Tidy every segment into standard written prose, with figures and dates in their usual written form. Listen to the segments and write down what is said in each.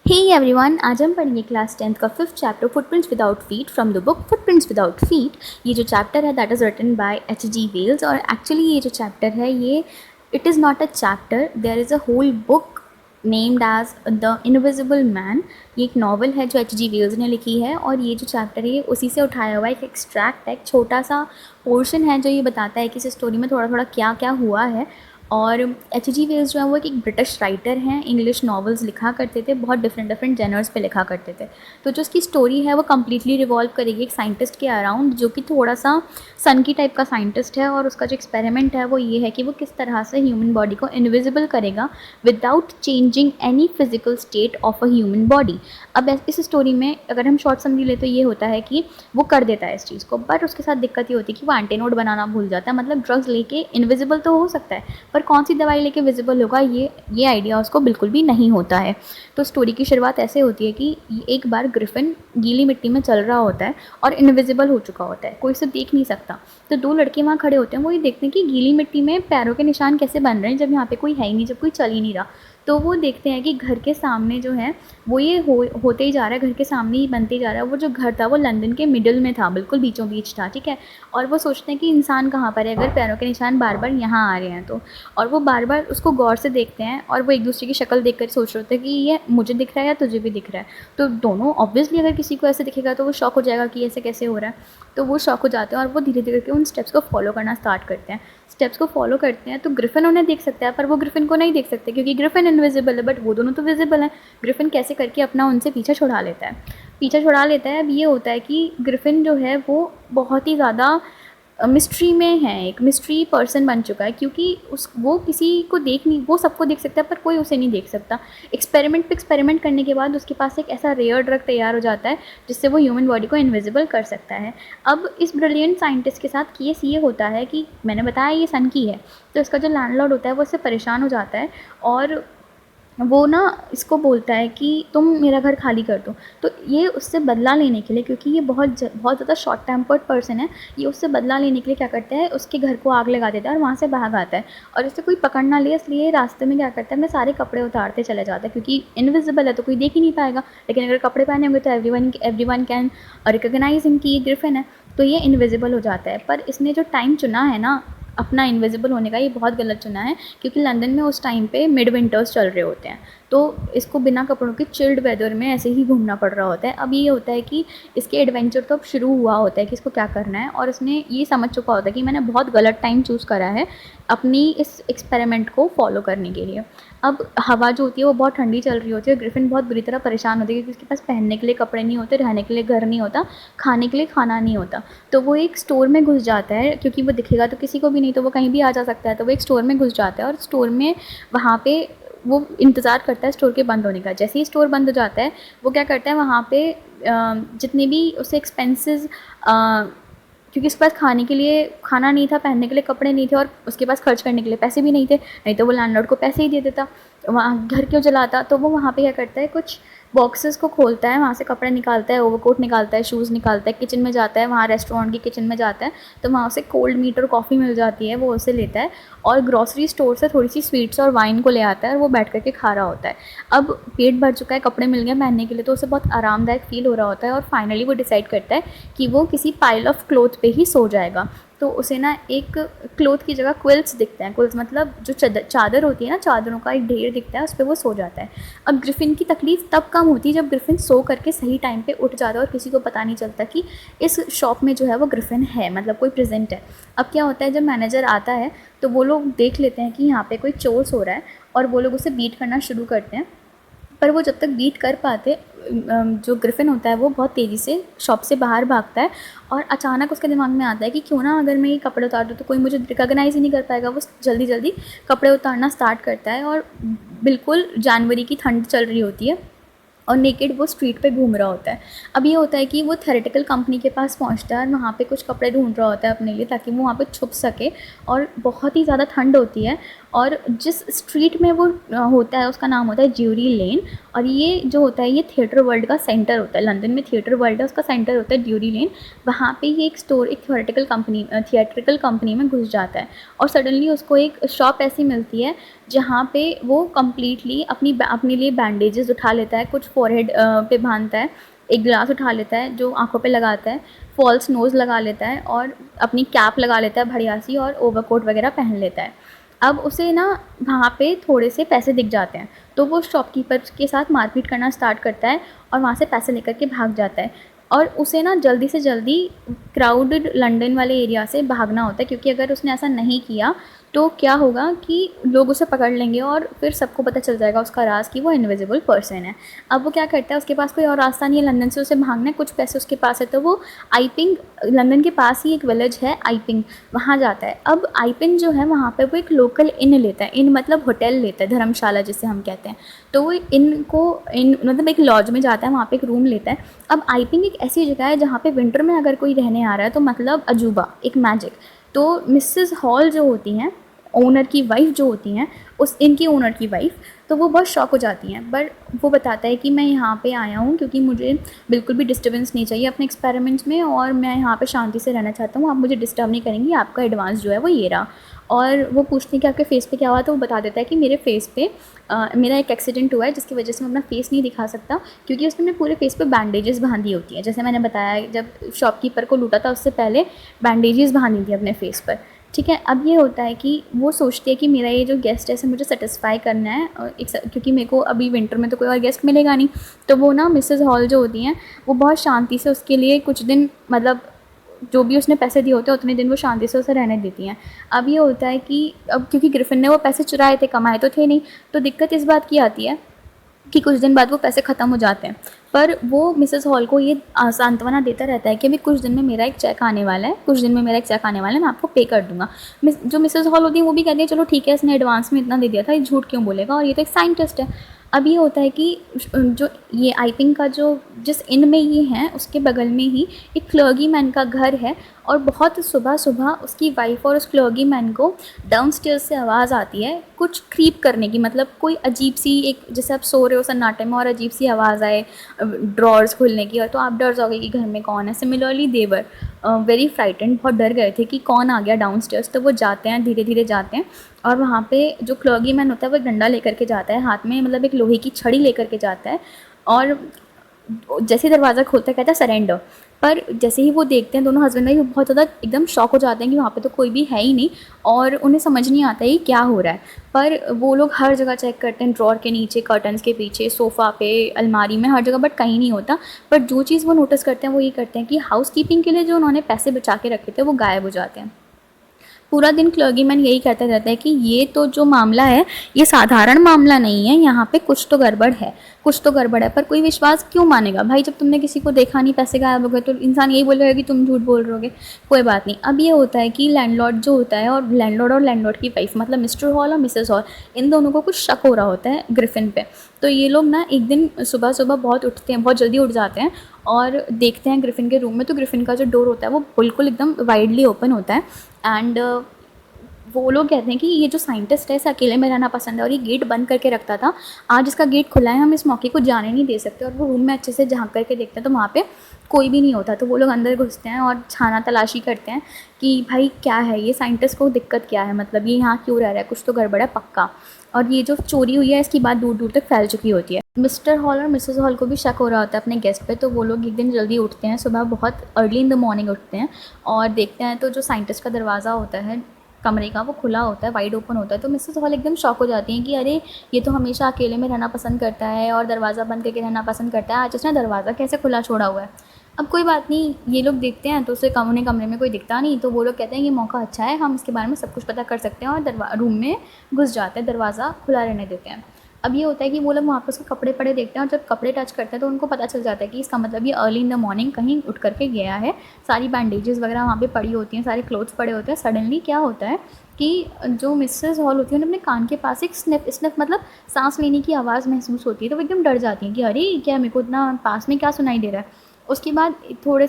Hey everyone, आज हम पढ़ेंगे क्लास 10th का 5th chapter footprints without feet from the book footprints without feet. ये जो चैप्टर है that is written by H.G. Wells. और एक्चुअली ये जो चैप्टर है ये it is not a chapter, there is a whole book named as the invisible man. ये एक नॉवल है जो H.G. वेल्स ने लिखी है और ये जो चैप्टर है ये उसी से उठाया हुआ एक एक्सट्रैक्ट है, एक छोटा सा पोर्शन है जो ये बताता है कि इस स्टोरी में थोड़ा थोड़ा क्या क्या हुआ है। और H.G. वेल्स जो है वो एक ब्रिटिश राइटर हैं, इंग्लिश नॉवेल्स लिखा करते थे, बहुत डिफरेंट डिफरेंट जेनर्स पे लिखा करते थे। तो जो उसकी स्टोरी है वो कम्प्लीटली रिवॉल्व करेगी एक साइंटिस्ट के अराउंड, जो कि थोड़ा सा सन की टाइप का साइंटिस्ट है। और उसका जो एक्सपेरिमेंट है वो ये है कि वो किस तरह से ह्यूमन बॉडी को इनविजिबल करेगा without changing any physical state of a human body. अब इस स्टोरी में अगर हम शॉर्ट समरी ले तो ये होता है कि वो कर देता है इस चीज़ को, बट उसके साथ दिक्कत ये होती है कि वो एंटीनोड बनाना भूल जाता है। मतलब ड्रग्स लेके इनविजिबल तो हो सकता है पर कौन सी दवाई लेके विजिबल होगा ये आइडिया उसको बिल्कुल भी नहीं होता है। तो स्टोरी की शुरुआत ऐसे होती है कि एक बार ग्रिफिन गीली मिट्टी में चल रहा होता है और इनविजिबल हो चुका होता है, कोई उसे देख नहीं सकता। तो दो लड़के वहाँ खड़े होते हैं, वो ये देखते हैं कि गीली मिट्टी में पैरों के निशान कैसे बन रहे हैं जब यहाँ पे कोई है ही नहीं, जब कोई चल ही नहीं रहा। तो वो देखते हैं कि घर के सामने जो है वो ये होते ही जा रहा है, घर के सामने ही बनते जा रहा है। वो जो घर था वो लंदन के मिडिल में था, बिल्कुल बीचों बीच था, ठीक है। और वो सोचते हैं कि इंसान कहाँ पर है अगर पैरों के निशान बार बार यहाँ आ रहे हैं तो। और वो बार बार उसको गौर से देखते हैं और वो एक दूसरे की शक्ल देख कर सोच रहे होते हैं कि ये मुझे दिख रहा है या तुझे भी दिख रहा है। तो दोनों ऑब्वियसली अगर किसी को ऐसे दिखेगा तो वो शॉक हो जाएगा कि ऐसे कैसे हो रहा है। तो वो शॉक हो जाते हैं और वो धीरे धीरे करके उन स्टेप्स को फॉलो करना स्टार्ट करते हैं। स्टेप्स को फॉलो करते हैं तो ग्रिफिन उन्हें देख सकता है पर वो ग्रिफिन को नहीं देख सकते क्योंकि ग्रिफिन इनविजिबल है, बट वो दोनों तो विजिबल हैं। ग्रिफिन कैसे करके अपना उनसे पीछा छुड़ा लेता है। अब ये होता है कि ग्रिफिन जो है वो बहुत ही ज़्यादा मिस्ट्री में है, एक मिस्ट्री पर्सन बन चुका है क्योंकि वो किसी को देख नहीं, वो सबको देख सकता है पर कोई उसे नहीं देख सकता। एक्सपेरिमेंट पे एक्सपेरिमेंट करने के बाद उसके पास एक ऐसा रेयर ड्रग तैयार हो जाता है जिससे वो ह्यूमन बॉडी को इनविजिबल कर सकता है। अब इस ब्रिलियंट साइंटिस्ट के साथ केस ये होता है कि मैंने बताया ये सन की है, तो इसका जो लैंडलॉर्ड होता है वो इससे परेशान हो जाता है और वो ना इसको बोलता है कि तुम मेरा घर खाली कर दो। तो ये उससे बदला लेने के लिए, क्योंकि ये बहुत ज़्यादा शॉर्ट टेम्पर्ड पर्सन है, ये उससे बदला लेने के लिए क्या करता है, उसके घर को आग लगा देता है और वहाँ से भाग आता है। और इससे कोई पकड़ ना ले इसलिए रास्ते में क्या करता है, मैं सारे कपड़े उतारते चले जाता है क्योंकि इनविजिबल है तो कोई देख ही नहीं पाएगा। लेकिन अगर कपड़े पहने होंगे तो एवरीवन कैन रिकॉग्नाइज हिम कि ये ग्रिफिन है। तो ये इनविजिबल हो जाता है। पर इसने जो टाइम चुना है ना अपना इनविजिबल होने का, ये बहुत गलत चुना है क्योंकि लंदन में उस टाइम पे मिड विंटर्स चल रहे होते हैं। तो इसको बिना कपड़ों के चिल्ड वेदर में ऐसे ही घूमना पड़ रहा होता है। अब ये होता है कि इसके एडवेंचर तो अब शुरू हुआ होता है कि इसको क्या करना है, और इसने ये समझ चुका होता है कि मैंने बहुत गलत टाइम चूज़ करा है अपनी इस एक्सपेरिमेंट को फॉलो करने के लिए। अब हवा जो होती है वो बहुत ठंडी चल रही होती है, ग्रिफिन बहुत बुरी तरह परेशान होती है क्योंकि उसके पास पहनने के लिए कपड़े नहीं होते, रहने के लिए घर नहीं होता, खाने के लिए खाना नहीं होता। तो वो एक स्टोर में घुस जाता है क्योंकि वो दिखेगा तो किसी को भी नहीं, तो वो कहीं भी आ जा सकता है। तो वो एक स्टोर में घुस जाता है और स्टोर में वहाँ पे वो इंतज़ार करता है स्टोर के बंद होने का। जैसे ही स्टोर बंद हो जाता है वो क्या करता है, वहाँ पे जितने भी उसे एक्सपेंसेस, क्योंकि उसके पास खाने के लिए खाना नहीं था, पहनने के लिए कपड़े नहीं थे और उसके पास खर्च करने के लिए पैसे भी नहीं थे, नहीं तो वो लैंडलॉर्ड को पैसे ही दे देता, वहाँ घर क्यों जलाता। तो वो वहाँ पे क्या करता है, कुछ बॉक्सेस को खोलता है, वहाँ से कपड़े निकालता है, ओवरकोट निकालता है, शूज़ निकालता है, किचन में जाता है, वहाँ रेस्टोरेंट की किचन में जाता है तो वहाँ उसे कोल्ड मीट और कॉफ़ी मिल जाती है, वो उसे लेता है और ग्रॉसरी स्टोर से थोड़ी सी स्वीट्स और वाइन को ले आता है और वो बैठ करके खा रहा होता है। अब पेट भर चुका है, कपड़े मिल गए पहनने के लिए, तो उसे बहुत आरामदायक फील हो रहा होता है और फाइनली वो डिसाइड करता है कि वो किसी पाइल ऑफ क्लोथ पे ही सो जाएगा। तो उसे ना एक क्लोथ की जगह क्विल्ट्स दिखते हैं, क्विल्ट्स मतलब जो चादर होती है ना, चादरों का एक ढेर दिखता है, उस पर वो सो जाता है। अब ग्रिफिन की तकलीफ़ तब कम होती है जब ग्रिफिन सो करके सही टाइम पे उठ जाता है और किसी को पता नहीं चलता कि इस शॉप में जो है वो ग्रिफिन है, मतलब कोई प्रेजेंट है। अब क्या होता है, जब मैनेजर आता है तो वो लोग देख लेते हैं कि यहाँ पे कोई चोर सो रहा है और वो लोग उसे बीट करना शुरू करते हैं। पर वो जब तक बीट कर पाते, जो ग्रिफिन होता है वो बहुत तेज़ी से शॉप से बाहर भागता है और अचानक उसके दिमाग में आता है कि क्यों ना अगर मैं ये कपड़े उतार दूँ तो कोई मुझे रिकॉग्नाइज़ ही नहीं कर पाएगा। वो जल्दी जल्दी कपड़े उतारना स्टार्ट करता है और बिल्कुल जनवरी की ठंड चल रही होती है और नेकेड वो स्ट्रीट पे घूम रहा होता है। अब ये होता है कि वो थेरेटिकल कंपनी के पास पहुंचता है और वहाँ पे कुछ कपड़े ढूंढ रहा होता है अपने लिए ताकि वो वहाँ पे छुप सके, और बहुत ही ज़्यादा ठंड होती है। और जिस स्ट्रीट में वो होता है उसका नाम होता है ड्यूरी लेन, और ये जो होता है ये थिएटर वर्ल्ड का सेंटर होता है, लंदन में थिएटर वर्ल्ड है उसका सेंटर होता है ड्यूरी लेन। वहाँ पे ये एक स्टोर, एक थिएट्रिकल कंपनी में घुस जाता है और सडनली उसको एक शॉप ऐसी मिलती है जहाँ पे वो कम्प्लीटली अपने लिए बैंडेजेस उठा लेता है, कुछ फॉरहेड पे बांधता है, एक ग्लास उठा लेता है जो आँखों पे लगाता है, फॉल्स नोज़ लगा लेता है और अपनी कैप लगा लेता है बढ़िया सी और ओवरकोट वगैरह पहन लेता है। अब उसे ना वहाँ पे थोड़े से पैसे दिख जाते हैं, तो वो शॉपकीपर के साथ मारपीट करना स्टार्ट करता है और वहाँ से पैसे लेकर के भाग जाता है। और उसे ना जल्दी से जल्दी क्राउडेड लंदन वाले एरिया से भागना होता है, क्योंकि अगर उसने ऐसा नहीं किया तो क्या होगा कि लोग उसे पकड़ लेंगे और फिर सबको पता चल जाएगा उसका राज कि वो इनविजिबल पर्सन है। अब वो क्या करता है, उसके पास कोई और रास्ता नहीं है लंदन से उसे भागना है, कुछ पैसे उसके पास है, तो वो आईपिंग, लंदन के पास ही एक विलेज है आईपिंग, वहाँ जाता है। अब आईपिंग जो है वहाँ पे वो एक लोकल इन लेता है, इन मतलब होटल लेता है, धर्मशाला जिसे हम कहते हैं। तो वो इन मतलब एक लॉज में जाता है, वहाँ पे एक रूम लेता है। अब आईपिंग एक ऐसी जगह है जहाँ पे विंटर में अगर कोई रहने आ रहा है तो मतलब अजूबा, एक मैजिक। तो मिसेस हॉल जो होती हैं, ओनर की वाइफ़ जो होती हैं, उस इनकी ओनर की वाइफ़, तो वो बहुत शॉक हो जाती हैं। बट वो बताता है कि मैं यहाँ पे आया हूँ क्योंकि मुझे बिल्कुल भी डिस्टर्बेंस नहीं चाहिए अपने एक्सपेरिमेंट्स में, और मैं यहाँ पे शांति से रहना चाहता हूँ, आप मुझे डिस्टर्ब नहीं करेंगी, आपका एडवांस जो है वो ये रहा। और वो पूछती हैं कि आपके फेस पे क्या हुआ, तो वो बता देता है कि मेरे फेस पे मेरा एक एक्सीडेंट हुआ है जिसकी वजह से मैं अपना फेस नहीं दिखा सकता, क्योंकि उसने अपने पूरे फेस पे बैंडेजेस बांधी होती हैं। जैसे मैंने बताया जब शॉपकीपर को लूटा था उससे पहले बैंडेजेस बांधी थी अपने फेस पर। ठीक है, अब ये होता है कि वो सोचती है कि मेरा ये जो गेस्ट है इसे मुझे सेटिस्फाई करना है, और क्योंकि मेरे को अभी विंटर में तो कोई और गेस्ट मिलेगा नहीं। तो वो ना मिसेस हॉल जो होती हैं वो बहुत शांति से उसके लिए कुछ दिन, मतलब जो भी उसने पैसे दिए होते हैं उतने दिन वो शांति से उसे रहने देती हैं। अब ये होता है कि अब क्योंकि ग्रिफिन ने वो पैसे चुराए थे, कमाए तो थे नहीं, तो दिक्कत इस बात की आती है कि कुछ दिन बाद वो पैसे ख़त्म हो जाते हैं। पर वो मिसेस हॉल को ये सांत्वना देता रहता है कि अभी कुछ दिन में मेरा एक चेक आने वाला है, कुछ दिन में मेरा एक चेक आने वाला है, मैं आपको पे कर दूँगा। जो मिसेस हॉल होती है वो भी कहती है चलो ठीक है, इसने एडवांस में इतना दे दिया था, ये झूठ क्यों बोलेगा, और ये तो एक साइंटिस्ट है। अब ये होता है कि जो ये आईपिंग का जो जिस इन में ये है उसके बगल में ही एक क्लर्गी मैन का घर है, और बहुत सुबह-सुबह उसकी वाइफ़ और उस क्लर्गी मैन को डाउनस्टेयर्स से आवाज़ आती है कुछ क्रीप करने की, मतलब कोई अजीब-सी, एक जैसे आप सो रहे हो सन्नाटे में और अजीब-सी आवाज़ आए ड्रॉर्स खुलने की, और तो आप डर जाओगे कि घर में कौन है। सिमिलरली देवर वेरी फ्राइटेंड, बहुत डर गए थे कि कौन आ गया डाउनस्टेयर्स। तो वो जाते हैं, धीरे-धीरे जाते हैं, और वहाँ पे जो क्लर्गी मैन होता है वो एक डंडा लेकर के जाता है हाथ में, मतलब एक लोहे की छड़ी लेकर के जाता है, और जैसे ही दरवाज़ा खोलता है कहता है सरेंडर। पर जैसे ही वो देखते हैं दोनों हस्बैंड वाइफ, वो बहुत ज़्यादा एकदम शॉक हो जाते हैं कि वहाँ पे तो कोई भी है ही नहीं, और उन्हें समझ नहीं आता है कि क्या हो रहा है। पर वो लोग हर जगह चेक करते हैं, ड्रॉर के नीचे, कर्टन्स के पीछे, सोफ़ा पे, अलमारी में, हर जगह, बट कहीं नहीं होता। बट जो चीज़ वो नोटिस करते हैं वो ये करते हैं कि हाउसकीपिंग के लिए जो उन्होंने पैसे बचा के रखे थे वो गायब हो जाते हैं। पूरा दिन क्लर्गीमैन यही कहता रहता है कि ये तो जो मामला है ये साधारण मामला नहीं है, यहाँ पे कुछ तो गड़बड़ है, कुछ तो गड़बड़ है। पर कोई विश्वास क्यों मानेगा भाई, जब तुमने किसी को देखा नहीं, पैसे गायब हो गए, तो इंसान यही बोलेगा कि तुम झूठ बोल रहोगे। कोई बात नहीं। अब ये होता है कि लैंडलॉर्ड जो होता है और लैंडलॉर्ड की वाइफ, मतलब मिस्टर हॉल और मिसेस हॉल, इन दोनों को कुछ शक हो रहा होता है ग्रिफिन पे। तो ये लोग ना एक दिन सुबह सुबह बहुत उठते हैं, बहुत जल्दी उठ जाते हैं, और देखते हैं ग्रिफिन के रूम में, तो ग्रिफिन का जो डोर होता है वो बिल्कुल एकदम वाइडली ओपन होता है। एंड वो लोग कहते हैं कि ये जो साइंटिस्ट है इसे अकेले में रहना पसंद है, और ये गेट बंद करके रखता था, आज इसका गेट खुला है, हम इस मौके को जाने नहीं दे सकते। और वो रूम में अच्छे से झांक करके देखते हैं तो वहाँ पे कोई भी नहीं होता। तो वो लोग अंदर घुसते हैं और छाना तलाशी करते हैं कि भाई क्या है, ये साइंटिस्ट को दिक्कत क्या है, मतलब ये यहाँ क्यों रह रहा है, कुछ तो गड़बड़ है पक्का। और ये जो चोरी हुई है इसकी बात दूर दूर तक फैल चुकी होती है। मिस्टर हॉल और मिसेस हॉल को भी शक हो रहा होता है अपने गेस्ट पे, तो वो लोग एक दिन जल्दी उठते हैं, सुबह बहुत अर्ली इन द मॉर्निंग उठते हैं, और देखते हैं तो जो साइंटिस्ट का दरवाज़ा होता है कमरे का वो खुला होता है, वाइड ओपन होता है। तो मिसेस हॉल एकदम शॉक हो जाती हैं कि अरे ये तो हमेशा अकेले में रहना पसंद करता है और दरवाज़ा बंद करके रहना पसंद करता है, आज उसने दरवाज़ा कैसे खुला छोड़ा हुआ है। अब कोई बात नहीं, ये लोग देखते हैं तो उसे उन्हें कमरे में कोई दिखता नहीं, तो वो लोग कहते हैं ये मौका अच्छा है, हम इसके बारे में सब कुछ पता कर सकते हैं, और रूम में घुस जाते हैं, दरवाज़ा खुला रहने देते हैं। अब ये होता है कि वो लोग वहाँ पर उसके कपड़े पड़े देखते हैं, और जब कपड़े टच करते हैं तो उनको पता चल जाता है कि इसका मतलब ये अर्ली इन द मॉर्निंग कहीं उठ करके गया है। सारी बैंडेजेस वगैरह वहाँ पे पड़ी होती हैं, सारे क्लोथ्स पड़े होते हैं। सडनली क्या होता है कि जो मिसेस हॉल होती है उन्हें अपने कान के पास एक स्निफ मतलब सांस लेने की आवाज़ महसूस होती है, तो वो एकदम डर जाती हैं कि अरे क्या मेरे को इतना पास में क्या सुनाई दे रहा है। उसके बाद थोड़ी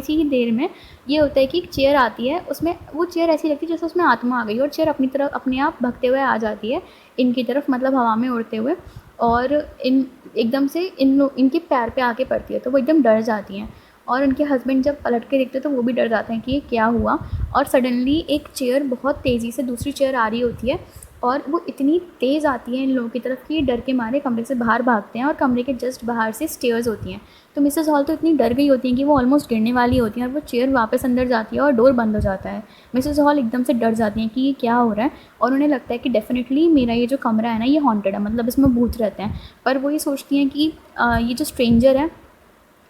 सी ही देर में ये होता है कि एक चेयर आती है, उसमें वो चेयर ऐसी लगती है जैसे उसमें आत्मा आ गई, और चेयर अपने आप भगते हुए आ जाती है इनकी तरफ, मतलब हवा में उड़ते हुए, और एकदम से इनके पैर पे आके पड़ती है, तो वो एकदम डर जाती हैं। और उनके हस्बैंड जब पलट के देखते हैं तो वो भी डर जाते हैं कि ये क्या हुआ। और सडनली एक चेयर बहुत तेज़ी से दूसरी चेयर आ रही होती है, और वो इतनी तेज़ आती है इन लोगों की तरफ कि ये डर के मारे कमरे से बाहर भागते हैं और कमरे के जस्ट बाहर से स्टेयर्स होती हैं। तो मिसेस हॉल तो इतनी डर गई होती हैं कि वो ऑलमोस्ट गिरने वाली होती हैं और वो चेयर वापस अंदर जाती है और डोर बंद हो जाता है। मिसेस हॉल एकदम से डर जाती हैं कि ये क्या हो रहा है, और उन्हें लगता है कि डेफ़िनेटली मेरा ये जो कमरा है ना ये हॉन्टेड है, मतलब इसमें भूत रहते हैं। पर वो ये सोचती हैं कि ये जो स्ट्रेंजर है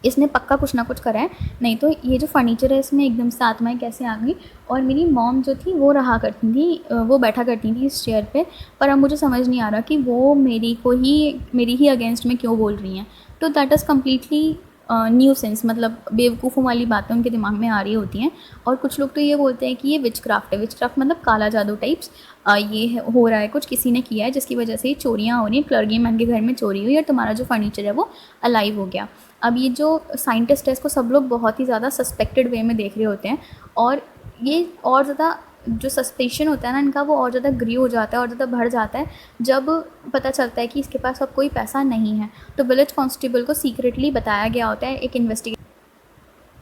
इसने पक्का कुछ ना कुछ करा है, नहीं तो ये जो फर्नीचर है इसमें एकदम से आत्माएँ कैसे आ गई। और मेरी मॉम जो थी वो रहा करती थी, वो बैठा करती थी इस चेयर पे, पर अब मुझे समझ नहीं आ रहा कि वो मेरी ही अगेंस्ट में क्यों बोल रही हैं। तो दैट इज़ कम्प्लीटली न्यूसेंस, मतलब बेवकूफ़ों वाली बातें उनके दिमाग में आ रही होती हैं। और कुछ लोग तो ये बोलते हैं कि ये विचक्राफ्ट है, विचक्राफ्ट मतलब काला जादू टाइप्स। हो रहा है कुछ, किसी ने किया है जिसकी वजह से ये चोरियाँ हो रही हैं, क्लर्गीमैन के घर में चोरी हुई और तुम्हारा जो फर्नीचर है वो अलाइव हो गया। अब ये जो साइंटिस्ट है इसको सब लोग बहुत ही ज़्यादा सस्पेक्टेड वे में देख रहे होते हैं, और ये और ज़्यादा जो सस्पेशन होता है ना इनका वो और ज़्यादा ग्री हो जाता है और ज़्यादा बढ़ जाता है जब पता चलता है कि इसके पास अब कोई पैसा नहीं है। तो विलेज कांस्टेबल को सीक्रेटली बताया गया होता है एक इन्वेस्टिगेशन।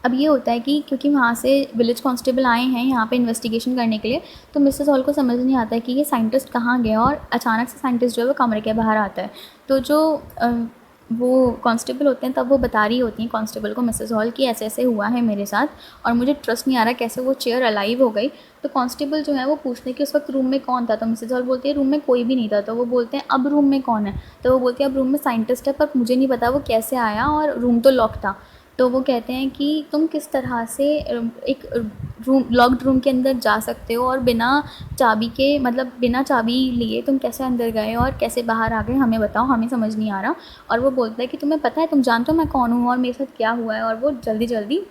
अब ये होता है कि क्योंकि वहाँ से विलेज कांस्टेबल आए हैं यहाँ पे इन्वेस्टिगेशन करने के लिए, तो मिसेस हॉल को समझ नहीं आता है कि ये साइंटिस्ट कहाँ गया, और अचानक से साइंटिस्ट जो है वो कमरे के बाहर आता है। तो जो वो कांस्टेबल होते हैं तब वो बता रही होती हैं कांस्टेबल को, मिसेस हॉल, कि ऐसे ऐसे हुआ है मेरे साथ और मुझे ट्रस्ट नहीं आ रहा कैसे वो चेयर अलाइव हो गई। तो कांस्टेबल जो है वो पूछते हैं कि उस वक्त रूम में कौन था, तो मिसेस हॉल बोलती है रूम में कोई भी नहीं था। तो वो बोलते हैं अब रूम में कौन है, तो वो बोलती है अब रूम में साइंटिस्ट है, पर मुझे नहीं पता वो कैसे आया और रूम तो लॉक था। तो वो कहते हैं कि तुम किस तरह से एक लॉक्ड रूम के अंदर जा सकते हो और बिना चाबी के, मतलब बिना चाबी लिए तुम कैसे अंदर गए और कैसे बाहर आ गए, हमें बताओ, हमें समझ नहीं आ रहा। और वो बोलता है कि तुम्हें पता है, तुम जानते हो मैं कौन हूँ और मेरे साथ क्या हुआ है। और वो जल्दी जल्दी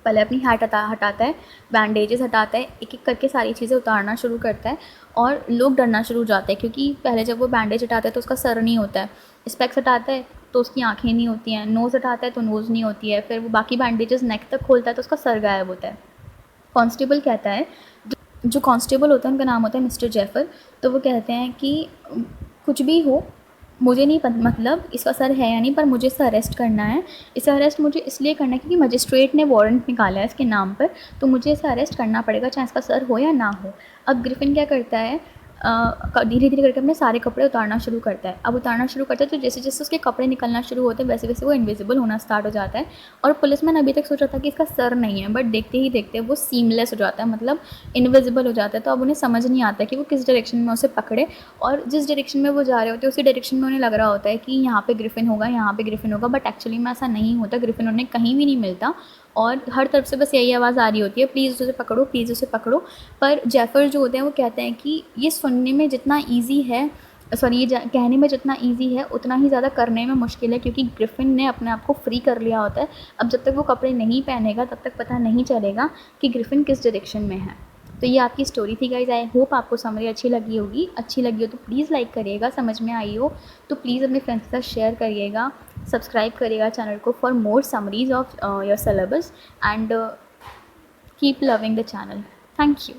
पहले अपनी हैट हटाता है, बैंडेजेस हटाता है, एक एक करके सारी चीज़ें उतारना शुरू करता है। और लोग डरना शुरू हो जाते हैं क्योंकि पहले जब वो बैंडेज हटाता है तो उसका सर नहीं होता है, स्पेक्स हटाता है तो उसकी आँखें नहीं होती हैं, नोज़ हटाता है तो नोज़ नहीं होती है, फिर वो बाकी बैंडेजेस नेक तक खोलता है तो उसका सर गायब होता है। कांस्टेबल कहता है, जो कांस्टेबल होता है उनका नाम होता है मिस्टर जेफर। तो वो कहते हैं कि कुछ भी हो मुझे नहीं मतलब इसका सर है या नहीं, पर मुझे इसे अरेस्ट करना है। इसे अरेस्ट मुझे इसलिए करना है क्योंकि मजिस्ट्रेट ने वारंट निकाला है इसके नाम पर, तो मुझे इसे अरेस्ट करना पड़ेगा चाहे इसका सर हो या ना हो। अब ग्रिफिन क्या करता है, धीरे धीरे करके अपने सारे कपड़े उतारना शुरू करता है। अब उतारना शुरू करता है तो जैसे जैसे उसके कपड़े निकलना शुरू होते हैं वैसे वैसे वो इनविजिबल होना स्टार्ट हो जाता है। और पुलिसमैन अभी तक सोच रहा था कि इसका सर नहीं है, बट देखते ही देखते वो सीमलेस हो जाता है, मतलब इनविजिबल हो जाता है। तो अब उन्हें समझ नहीं आता कि वो किस डायरेक्शन में उसे पकड़े, और जिस डायरेक्शन में वो जा रहे होते हैं उसी डायरेक्शन में उन्हें लग रहा होता है कि यहाँ पे ग्रिफिन होगा, यहाँ पे ग्रिफिन होगा, बट एक्चुअली में ऐसा नहीं होता। ग्रिफिन उन्हें कहीं भी नहीं मिलता और हर तरफ से बस यही आवाज़ आ रही होती है, प्लीज़ उसे पकड़ो, प्लीज़ उसे पकड़ो। पर जेफर जो होते हैं वो कहते हैं कि ये सुनने में जितना ईजी है, सॉरी ये कहने में जितना ईजी है उतना ही ज़्यादा करने में मुश्किल है, क्योंकि ग्रिफिन ने अपने आप को फ्री कर लिया होता है। अब जब तक वो कपड़े नहीं पहनेगा तब तक पता नहीं चलेगा कि ग्रिफिन किस डायरेक्शन में है। तो ये आपकी स्टोरी थी गाइज। आई होप आपको समरी अच्छी लगी होगी। अच्छी लगी हो तो प्लीज़ लाइक करिएगा, समझ में आई हो तो प्लीज़ अपने फ्रेंड्स के साथ शेयर करिएगा, सब्सक्राइब करिएगा चैनल को for more summaries of your syllabus, and keep loving the channel. Thank you.